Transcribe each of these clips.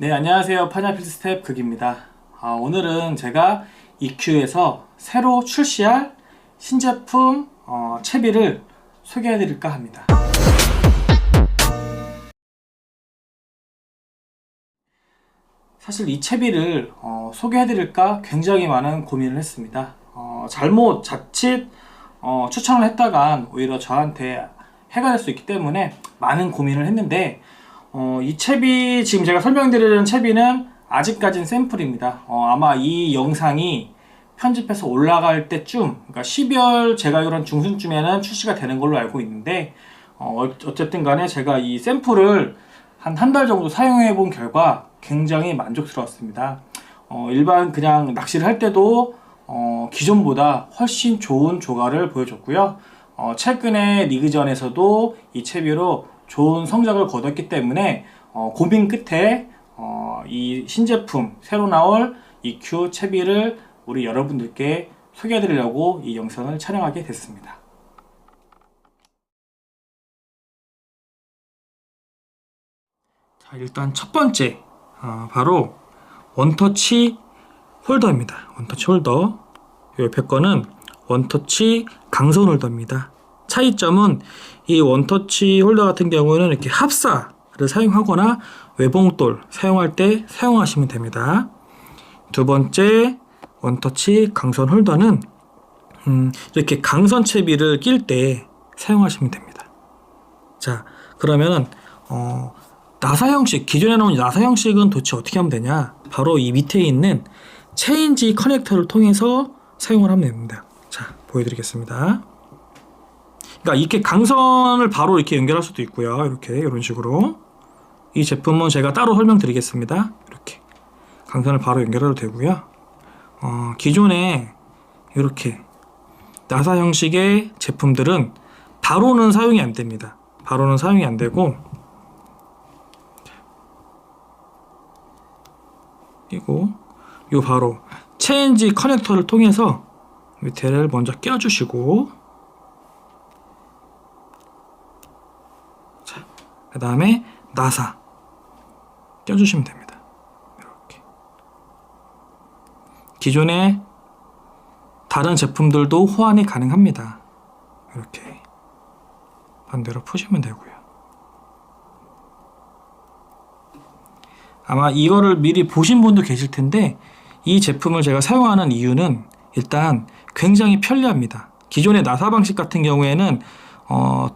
네, 안녕하세요. 파냐필드 스텝 극입니다. 오늘은 제가 EQ에서 새로 출시할 신제품 채비를 소개해 드릴까 합니다. 사실 이 채비를 소개해 드릴까 굉장히 많은 고민을 했습니다. 자칫 추천을 했다간 오히려 저한테 해가 될 수 있기 때문에 많은 고민을 했는데, 이 채비, 지금 제가 설명드리는 채비는 아직까진 샘플입니다. 아마 이 영상이 편집해서 올라갈 때쯤, 그러니까 12월 제가 알기로는 중순쯤에는 출시가 되는 걸로 알고 있는데, 어쨌든 간에 제가 이 샘플을 한 달 정도 사용해 본 결과 굉장히 만족스러웠습니다. 일반 그냥 낚시를 할 때도 기존보다 훨씬 좋은 조과를 보여줬고요. 최근에 리그전에서도 이 채비로 좋은 성적을 거뒀기 때문에 고민 끝에 이 신제품 새로 나올 EQ 채비를 우리 여러분들께 소개해 드리려고 이 영상을 촬영하게 됐습니다. 자, 일단 첫 번째 바로 원터치 홀더입니다. 원터치 홀더. 옆에 거는 원터치 강선 홀더입니다. 차이점은 이 원터치 홀더 같은 경우는 이렇게 합사를 사용하거나 외봉돌 사용할 때 사용하시면 됩니다. 두 번째 원터치 강선 홀더는 이렇게 강선 채비를 낄 때 사용하시면 됩니다. 자, 그러면은 나사 형식, 기존에 나온 나사 형식은 도대체 어떻게 하면 되냐? 바로 이 밑에 있는 체인지 커넥터를 통해서 사용을 하면 됩니다. 자, 보여드리겠습니다. 그러니까 이렇게 강선을 바로 이렇게 연결할 수도 있고요. 이렇게 이런 식으로. 이 제품은 제가 따로 설명드리겠습니다. 이렇게 강선을 바로 연결해도 되고요. 기존에 이렇게 나사 형식의 제품들은 바로는 사용이 안 됩니다. 바로는 사용이 안 되고, 그리고 요 바로 체인지 커넥터를 통해서 밑에를 먼저 껴주시고, 그 다음에 나사 껴주시면 됩니다. 이렇게. 기존의 다른 제품들도 호환이 가능합니다. 이렇게 반대로 푸시면 되고요. 아마 이거를 미리 보신 분도 계실 텐데, 이 제품을 제가 사용하는 이유는 일단 굉장히 편리합니다. 기존의 나사 방식 같은 경우에는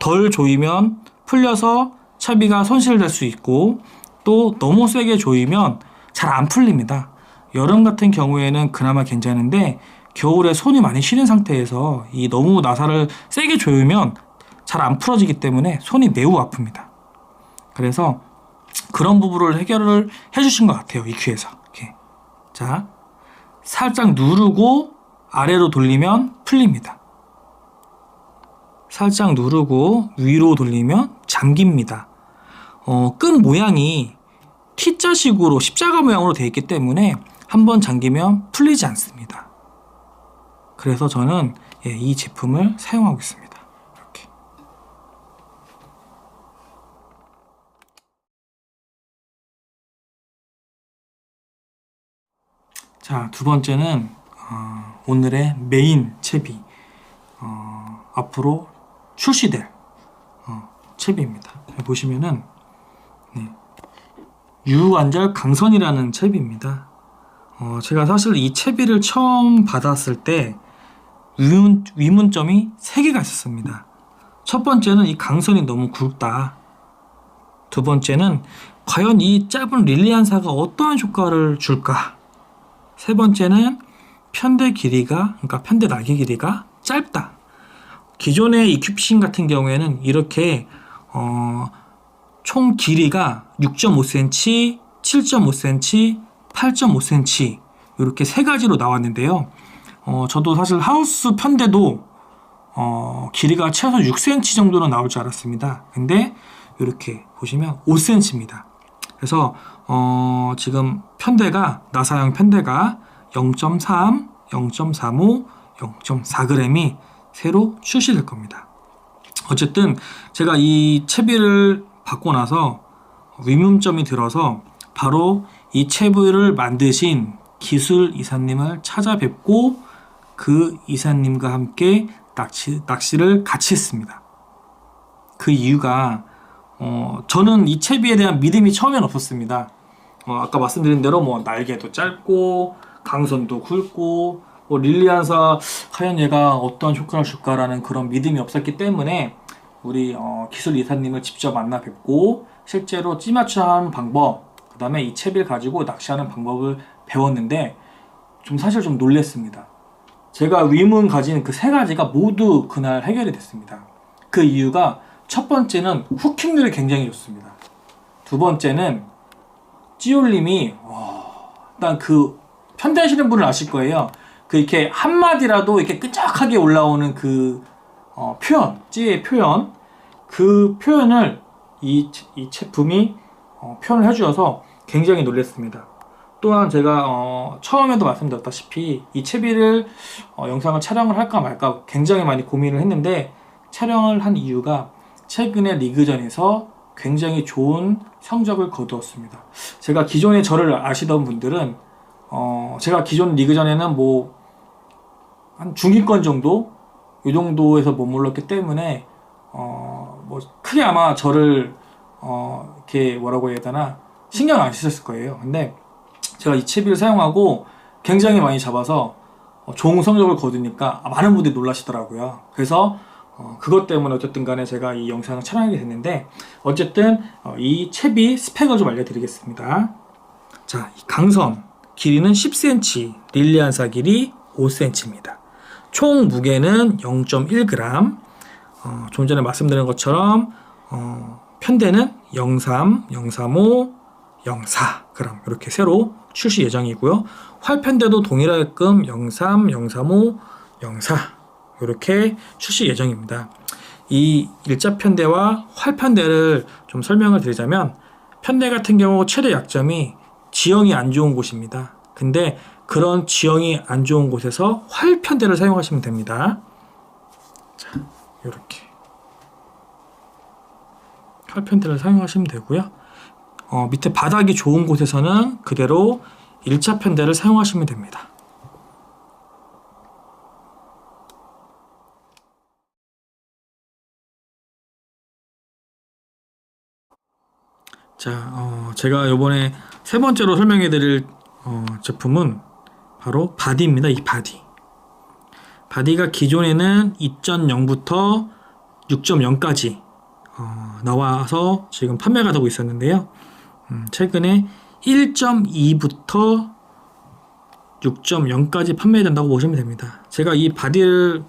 덜 조이면 풀려서 채비가 손실될 수 있고, 또 너무 세게 조이면 잘 안 풀립니다. 여름 같은 경우에는 그나마 괜찮은데, 겨울에 손이 많이 시린 상태에서 이 너무 나사를 세게 조이면 잘 안 풀어지기 때문에 손이 매우 아픕니다. 그래서 그런 부분을 해결을 해주신 것 같아요, EQ에서. 이렇게. 자, 살짝 누르고 아래로 돌리면 풀립니다. 살짝 누르고 위로 돌리면 잠깁니다. 끈 모양이 T자식으로 십자가 모양으로 되어 있기 때문에 한번 잠기면 풀리지 않습니다. 그래서 저는 이 제품을 사용하고 있습니다. 이렇게. 자, 두 번째는 오늘의 메인 채비, 앞으로 출시될 채비입니다. 보시면은 유관절 강선이라는 채비입니다. 제가 사실 이 채비를 처음 받았을 때 위문점이 3개가 있었습니다. 첫 번째는 이 강선이 너무 굵다. 두 번째는 과연 이 짧은 릴리안사가 어떠한 효과를 줄까? 세 번째는 편대 길이가, 그러니까 편대 날개 길이가 짧다. 기존의 EQ피싱 같은 경우에는 이렇게 총 길이가 6.5cm, 7.5cm, 8.5cm 이렇게 세 가지로 나왔는데요. 저도 사실 하우스 편대도 길이가 최소 6cm 정도는 나올 줄 알았습니다. 근데 이렇게 보시면 5cm입니다. 그래서 지금 편대가, 나사형 편대가 0.3, 0.35, 0.4g이 새로 출시될 겁니다. 어쨌든 제가 이 채비를 받고 나서 의문점이 들어서 바로 이 챕을 만드신 기술 이사님을 찾아뵙고 그 이사님과 함께 낚시를 같이 했습니다. 그 이유가 저는 이 채비에 대한 믿음이 처음엔 없었습니다. 아까 말씀드린 대로 뭐 날개도 짧고 강선도 굵고 뭐 릴리안사 과연 얘가 어떤 효과를 줄까라는 그런 믿음이 없었기 때문에 우리 기술 이사님을 직접 만나 뵙고 실제로 찌맞춰하는 방법, 그 다음에 이 채비를 가지고 낚시하는 방법을 배웠는데 사실 좀 놀랬습니다. 제가 의문 가진 그 세 가지가 모두 그날 해결이 됐습니다. 그 이유가 첫 번째는 후킹률이 굉장히 좋습니다. 두 번째는 찌올림이 일단 그 편대하시는 분을 아실 거예요. 그 이렇게 한마디라도 이렇게 끈적하게 올라오는 그 표현, 찌의 표현, 그 표현을 이 제품이 표현을 해주어서 굉장히 놀랐습니다. 또한 제가 처음에도 말씀드렸다시피 이 채비를 영상을 촬영을 할까 말까 굉장히 많이 고민을 했는데 촬영을 한 이유가 최근에 리그전에서 굉장히 좋은 성적을 거두었습니다. 제가 기존에 저를 아시던 분들은 제가 기존 리그전에는 뭐 한 중위권 정도 이 정도에서 머물렀기 때문에 뭐 크게 아마 저를 이렇게 뭐라고 해야 되나 신경 안 쓰셨을 거예요. 근데 제가 이 채비를 사용하고 굉장히 많이 잡아서 좋은 성적을 거두니까 많은 분들이 놀라시더라고요. 그래서 그것 때문에 어쨌든 간에 제가 이 영상을 촬영하게 됐는데 어쨌든 이 채비 스펙을 좀 알려드리겠습니다. 자, 이 강선 길이는 10cm, 릴리안사 길이 5cm입니다. 총 무게는 0.1g. 좀 전에 말씀드린 것처럼 편대는 03, 035, 04g 이렇게 새로 출시 예정이고요. 활편대도 동일하게끔 03, 035, 04 이렇게 출시 예정입니다. 이 일자 편대와 활편대를 좀 설명을 드리자면 편대 같은 경우 최대 약점이 지형이 안 좋은 곳입니다. 근데 그런 지형이 안 좋은 곳에서 활편대를 사용하시면 됩니다. 자, 이렇게 활편대를 사용하시면 되고요. 밑에 바닥이 좋은 곳에서는 그대로 일자 편대를 사용하시면 됩니다. 자, 제가 이번에 세 번째로 설명해 드릴 제품은 바로 바디입니다. 이 바디가 기존에는 2.0부터 6.0까지 나와서 지금 판매가 되고 있었는데요. 최근에 1.2부터 6.0까지 판매된다고 보시면 됩니다. 제가 이 바디를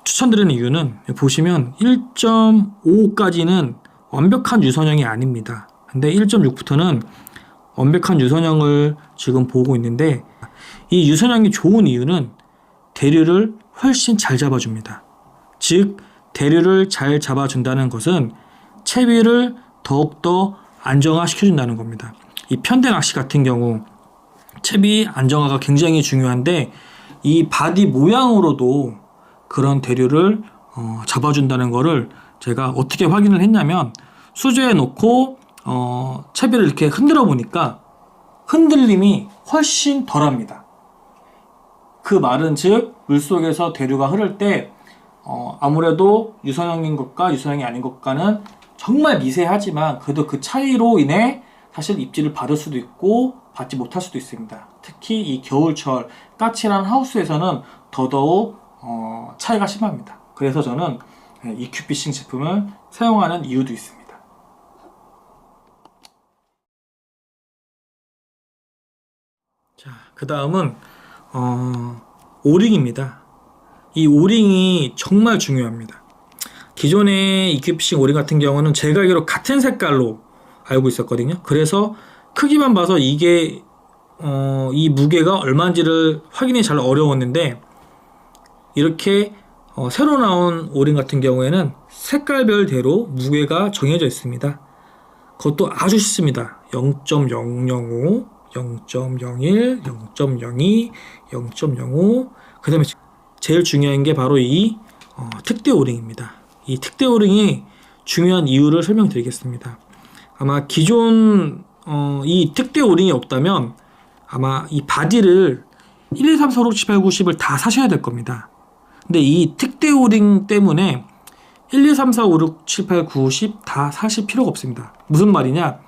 추천드리는 이유는 보시면 1.5까지는 완벽한 유선형이 아닙니다. 근데 1.6부터는 완벽한 유선형을 지금 보고 있는데 이 유선형이 좋은 이유는 대류를 훨씬 잘 잡아줍니다. 즉 대류를 잘 잡아준다는 것은 채비를 더욱더 안정화시켜준다는 겁니다. 이 편대 낚시 같은 경우 채비 안정화가 굉장히 중요한데 이 바디 모양으로도 그런 대류를 잡아준다는 거를 제가 어떻게 확인을 했냐면 수조에 놓고 채비를 이렇게 흔들어 보니까 흔들림이 훨씬 덜합니다. 그 말은 즉 물속에서 대류가 흐를 때 아무래도 유선형인 것과 유선형이 아닌 것과는 정말 미세하지만 그래도 그 차이로 인해 사실 입질을 받을 수도 있고 받지 못할 수도 있습니다. 특히 이 겨울철 까칠한 하우스에서는 더더욱 차이가 심합니다. 그래서 저는 EQ피싱 제품을 사용하는 이유도 있습니다. 자, 그 다음은 오링입니다. 이 오링이 정말 중요합니다. 기존의 EQ피싱 오링 같은 경우는 제가 알기로 같은 색깔로 알고 있었거든요. 그래서 크기만 봐서 이게 이 무게가 얼마인지를 확인이 잘 어려웠는데 이렇게 새로 나온 오링 같은 경우에는 색깔별대로 무게가 정해져 있습니다. 그것도 아주 쉽습니다. 0.005, 0.01, 0.02, 0.05. 그 다음에 제일 중요한 게 바로 이 특대 오링입니다. 이 특대 오링이 중요한 이유를 설명드리겠습니다. 아마 기존 이 특대 오링이 없다면 아마 이 바디를 1, 2, 3, 4, 5, 6, 7, 8, 9, 10을 다 사셔야 될 겁니다. 근데 이 특대 오링 때문에 1, 2, 3, 4, 5, 6, 7, 8, 9, 10 다 사실 필요가 없습니다. 무슨 말이냐?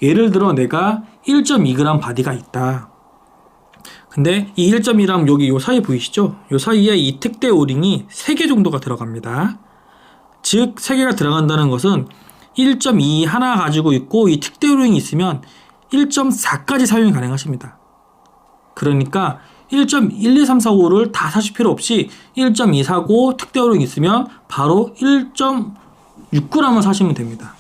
예를 들어 내가 1.2g 바디가 있다. 근데 이 1.2g 여기 요 사이 보이시죠? 요 사이에 이 특대 오링이 3개 정도가 들어갑니다. 즉 3개가 들어간다는 것은 1.2 하나 가지고 있고 이 특대 오링이 있으면 1.4까지 사용이 가능하십니다. 그러니까 1.1, 2, 3, 4, 5를 다 사실 필요 없이 1.2 사고 특대 오링이 있으면 바로 1.6g을 사시면 됩니다.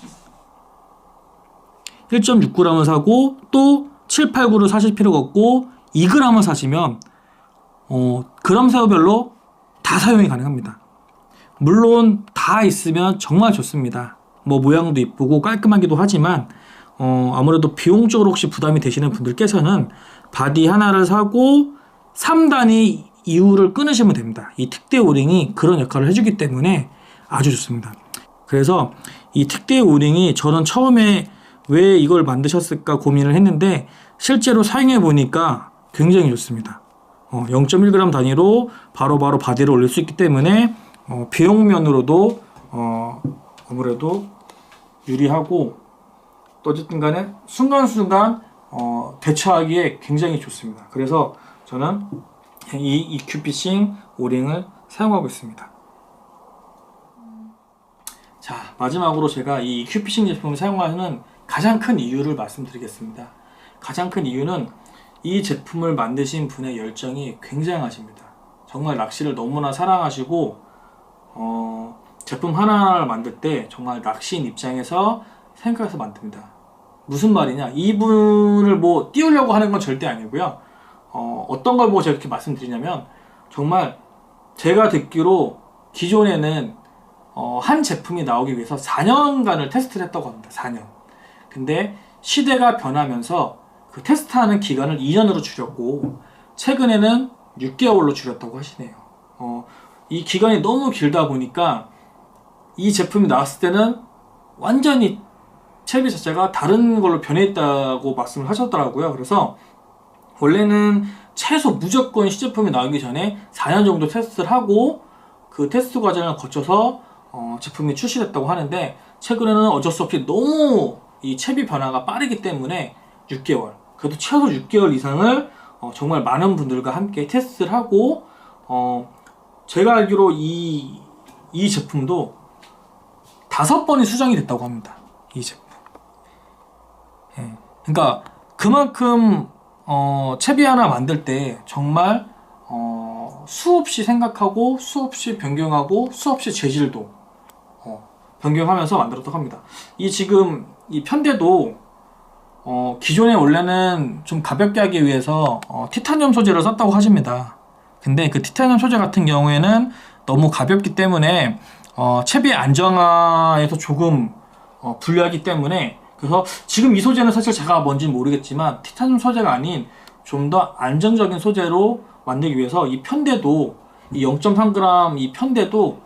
1.6g을 사고 또 7, 8, 9를 사실 필요가 없고 2g을 사시면 그램 세어별로 다 사용이 가능합니다. 물론 다 있으면 정말 좋습니다. 뭐 모양도 이쁘고 깔끔하기도 하지만 아무래도 비용적으로 혹시 부담이 되시는 분들께서는 바디 하나를 사고 3단위 이후를 끊으시면 됩니다. 이 특대 오링이 그런 역할을 해주기 때문에 아주 좋습니다. 그래서 이 특대 오링이 저는 처음에 왜 이걸 만드셨을까 고민을 했는데 실제로 사용해 보니까 굉장히 좋습니다. 0.1g 단위로 바로바로 바디를 올릴 수 있기 때문에 비용면으로도 아무래도 유리하고 또 어쨌든 간에 순간순간 대처하기에 굉장히 좋습니다. 그래서 저는 이 EQ피싱 오링을 사용하고 있습니다. 자, 마지막으로 제가 이 EQ피싱 제품을 사용하는 가장 큰 이유를 말씀드리겠습니다. 가장 큰 이유는 이 제품을 만드신 분의 열정이 굉장하십니다. 정말 낚시를 너무나 사랑하시고 제품 하나를 만들 때 정말 낚시인 입장에서 생각해서 만듭니다. 무슨 말이냐? 이분을 뭐 띄우려고 하는 건 절대 아니고요. 어떤 걸 보고 제가 이렇게 말씀드리냐면 정말 제가 듣기로 기존에는 한 제품이 나오기 위해서 4년간을 테스트를 했다고 합니다. 4년. 근데 시대가 변하면서 그 테스트하는 기간을 2년으로 줄였고 최근에는 6개월로 줄였다고 하시네요. 이 기간이 너무 길다 보니까 이 제품이 나왔을 때는 완전히 채비 자체가 다른 걸로 변했다고 말씀을 하셨더라고요. 그래서 원래는 최소 무조건 시제품이 나오기 전에 4년 정도 테스트를 하고 그 테스트 과정을 거쳐서 제품이 출시됐다고 하는데 최근에는 어쩔 수 없이 너무 이 채비 변화가 빠르기 때문에 6개월, 그래도 최소 6개월 이상을 정말 많은 분들과 함께 테스트를 하고 제가 알기로 이 제품도 5번이 수정이 됐다고 합니다. 이 제품. 예. 그러니까 그만큼 채비 하나 만들 때 정말 수없이 생각하고 수없이 변경하고 수없이 재질도 변경하면서 만들었다고 합니다. 지금 이 편대도 기존에 원래는 좀 가볍게 하기 위해서 티타늄 소재를 썼다고 하십니다. 근데 그 티타늄 소재 같은 경우에는 너무 가볍기 때문에 채비 안정화에서 조금 불리하기 때문에, 그래서 지금 이 소재는 사실 제가 뭔지는 모르겠지만 티타늄 소재가 아닌 좀 더 안정적인 소재로 만들기 위해서 이 편대도, 이 0.3g 이 편대도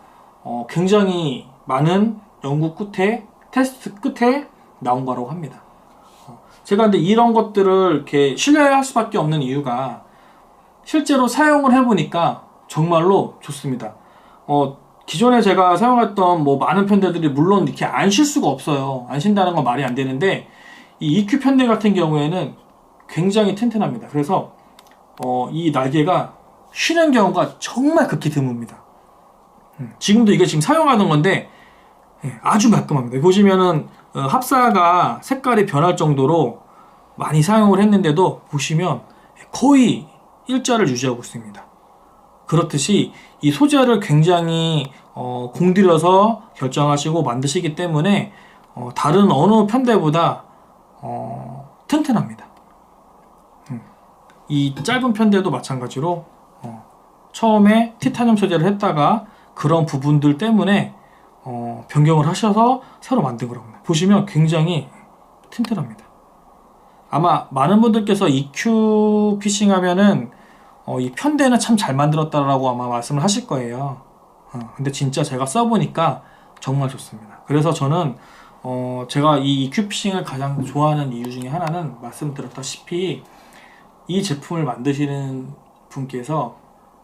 굉장히 많은 연구 끝에, 테스트 끝에 나온 거라고 합니다. 제가 근데 이런 것들을 이렇게 신뢰할 수밖에 없는 이유가 실제로 사용을 해보니까 정말로 좋습니다. 기존에 제가 사용했던 뭐 많은 편대들이 물론 이렇게 안 쉴 수가 없어요. 안 쉰다는 건 말이 안 되는데 이 EQ 편대 같은 경우에는 굉장히 튼튼합니다. 그래서 이 날개가 쉬는 경우가 정말 극히 드뭅니다. 지금도 이게 지금 사용하는 건데 아주 말끔합니다. 보시면은 합사가 색깔이 변할 정도로 많이 사용을 했는데도 보시면 거의 일자를 유지하고 있습니다. 그렇듯이 이 소재를 굉장히 공들여서 결정하시고 만드시기 때문에 다른 어느 편대보다 튼튼합니다. 이 짧은 편대도 마찬가지로 처음에 티타늄 소재를 했다가 그런 부분들 때문에 변경을 하셔서 새로 만든 거라고 합니다. 보시면 굉장히 튼튼합니다. 아마 많은 분들께서 EQ 피싱 하면은 이 편대는 참 잘 만들었다라고 아마 말씀을 하실 거예요. 근데 진짜 제가 써보니까 정말 좋습니다. 그래서 저는 제가 이 EQ피싱을 가장 좋아하는 이유 중에 하나는 말씀드렸다시피 이 제품을 만드시는 분께서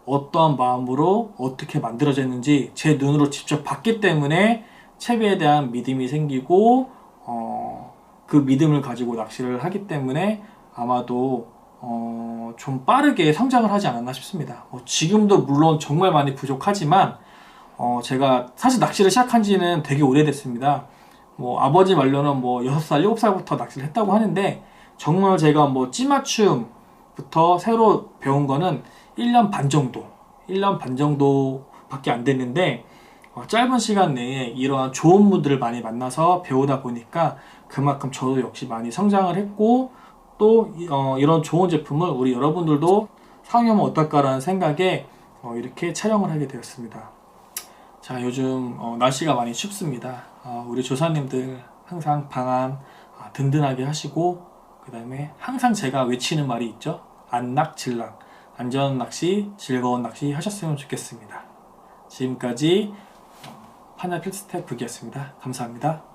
어떠한 마음으로 어떻게 만들어졌는지 제 눈으로 직접 봤기 때문에 채비에 대한 믿음이 생기고 그 믿음을 가지고 낚시를 하기 때문에 아마도 좀 빠르게 성장을 하지 않았나 싶습니다. 지금도 물론 정말 많이 부족하지만 제가 사실 낚시를 시작한 지는 되게 오래됐습니다. 아버지 말로는 6살, 7살부터 낚시를 했다고 하는데 정말 제가 찌맞춤부터 새로 배운 거는 1년 반 정도, 1년 반 정도밖에 안 됐는데 짧은 시간 내에 이러한 좋은 분들을 많이 만나서 배우다 보니까 그만큼 저도 역시 많이 성장을 했고 또 이런 좋은 제품을 우리 여러분들도 사용하면 어떨까라는 생각에 이렇게 촬영을 하게 되었습니다. 자, 요즘 날씨가 많이 춥습니다. 우리 조사님들 항상 방안 든든하게 하시고 그 다음에 항상 제가 외치는 말이 있죠. 안락질락, 안전 낚시, 즐거운 낚시 하셨으면 좋겠습니다. 지금까지 파나 필스텝 북이었습니다. 감사합니다.